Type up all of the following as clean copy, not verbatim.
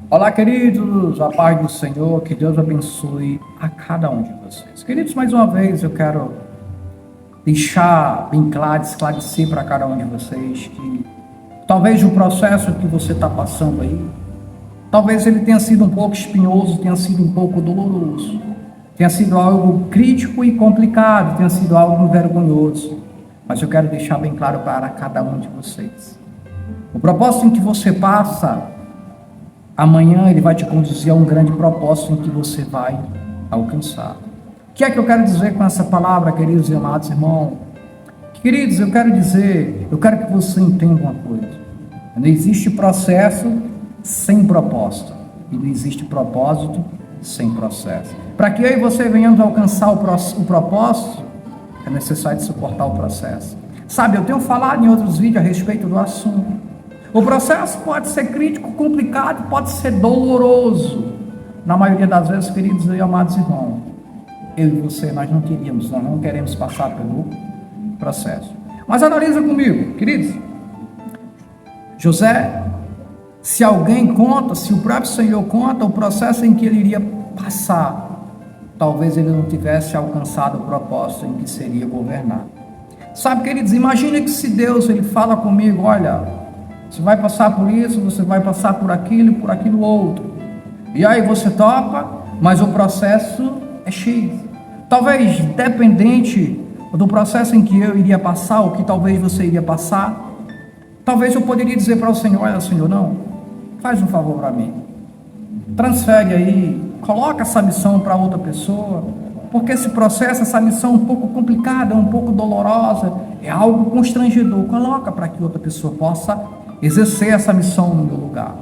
Olá, queridos, a paz do Senhor, que Deus abençoe a cada um de vocês. Queridos, mais uma vez eu quero deixar bem claro, esclarecer para cada um de vocês que talvez o processo que você está passando aí, talvez ele tenha sido um pouco espinhoso, tenha sido um pouco doloroso, tenha sido algo crítico e complicado, tenha sido algo vergonhoso, mas eu quero deixar bem claro para cada um de vocês. O propósito em que você passa amanhã ele vai te conduzir a um grande propósito em que você vai alcançar. O que é que eu quero dizer com essa palavra, queridos e amados irmãos? Queridos, eu quero que você entenda uma coisa. Não existe processo sem propósito. E não existe propósito sem processo. Para que eu e você venhamos alcançar o propósito, é necessário suportar o processo. Sabe, eu tenho falado em outros vídeos a respeito do assunto. O processo pode ser crítico, complicado, pode ser doloroso. Na maioria das vezes, queridos e amados irmãos, eu e você, nós não queremos passar pelo processo. Mas analisa comigo, queridos. José, se alguém conta, se o próprio Senhor conta o processo em que ele iria passar, talvez ele não tivesse alcançado o propósito em que seria governar. Sabe, queridos, imagine que se Deus ele fala comigo, olha, você vai passar por isso, você vai passar por aquilo outro. E aí você topa, mas o processo é X. Talvez dependente do processo em que eu iria passar, ou que talvez você iria passar, talvez eu poderia dizer para o Senhor, olha Senhor, não, faz um favor para mim. Transfere aí, coloca essa missão para outra pessoa, porque esse processo, essa missão é um pouco complicada, é um pouco dolorosa, é algo constrangedor. Coloca para que outra pessoa possa exercer essa missão no meu lugar.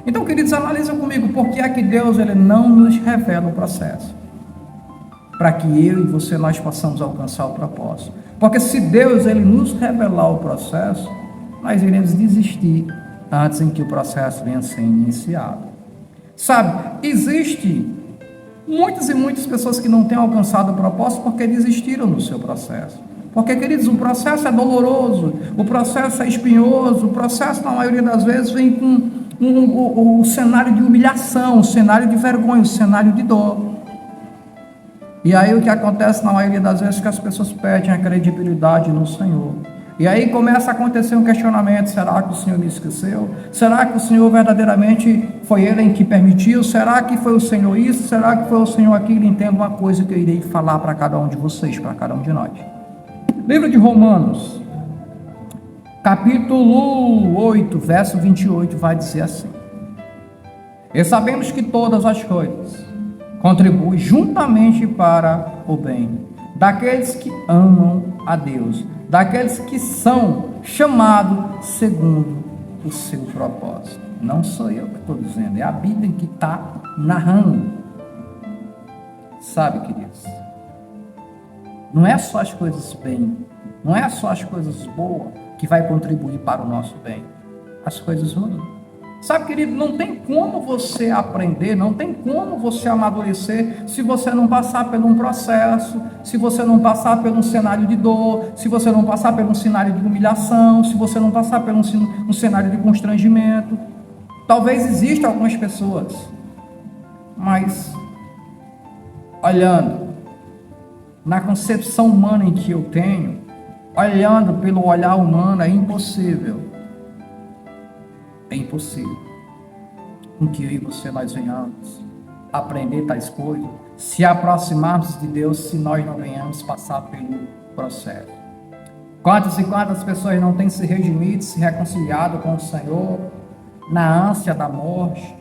Então, queridos, analisam comigo, por que é que Deus ele não nos revela o processo? Para que eu e você nós possamos alcançar o propósito. Porque se Deus ele nos revelar o processo, nós iremos desistir antes em que o processo venha a ser iniciado. Sabe, existe muitas e muitas pessoas que não têm alcançado o propósito porque desistiram do seu processo. Porque, queridos, o processo é doloroso, o processo é espinhoso, o processo, na maioria das vezes, vem com o cenário de humilhação, o cenário de vergonha, o cenário de dor. E aí o que acontece, na maioria das vezes, é que as pessoas perdem a credibilidade no Senhor. E aí começa a acontecer um questionamento, será que o Senhor me esqueceu? Será que o Senhor verdadeiramente foi Ele em que permitiu? Será que foi o Senhor isso? Será que foi o Senhor aquilo? Entenda uma coisa que eu irei falar para cada um de vocês, para cada um de nós. Livro de Romanos, capítulo 8, verso 28, vai dizer assim: e sabemos que todas as coisas contribuem juntamente para o bem daqueles que amam a Deus, daqueles que são chamados segundo o seu propósito. Não sou eu que estou dizendo, é a Bíblia que está narrando. Sabe, queridos, não é só as coisas bem, não é só as coisas boas que vai contribuir para o nosso bem, as coisas ruins. Sabe, querido, não tem como você aprender, não tem como você amadurecer se você não passar por um processo, se você não passar por um cenário de dor, se você não passar por um cenário de humilhação, se você não passar por um cenário de constrangimento. Talvez existam algumas pessoas, mas olhando na concepção humana em que eu tenho, olhando pelo olhar humano, é impossível com que eu e você nós venhamos aprender tais coisas, se aproximarmos de Deus, se nós não venhamos passar pelo processo. Quantas e quantas pessoas não têm se redimido, se reconciliado com o Senhor na ânsia da morte?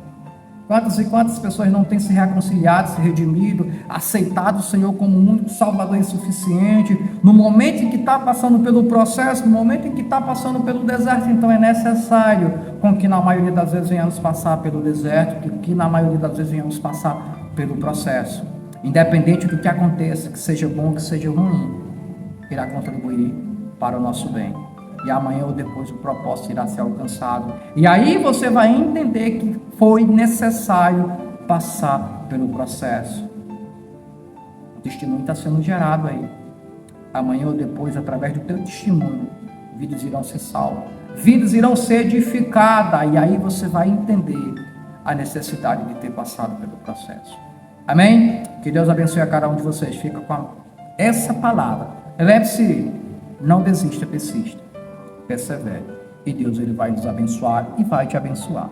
Quantas e quantas pessoas não têm se reconciliado, se redimido, aceitado o Senhor como o único Salvador e suficiente? No momento em que está passando pelo processo, no momento em que está passando pelo deserto, então é necessário com que na maioria das vezes venhamos passar pelo deserto, que na maioria das vezes venhamos passar pelo processo. Independente do que aconteça, que seja bom ou que seja ruim, irá contribuir para o nosso bem. E amanhã ou depois o propósito irá ser alcançado. E aí você vai entender que foi necessário passar pelo processo. O testemunho está sendo gerado aí. Amanhã ou depois, através do teu testemunho, vidas irão ser salvas. Vidas irão ser edificadas. E aí você vai entender a necessidade de ter passado pelo processo. Amém? Que Deus abençoe a cada um de vocês. Fica com essa palavra. Lembre-se, não desista, persista, persevere. E Deus ele vai nos abençoar e vai te abençoar.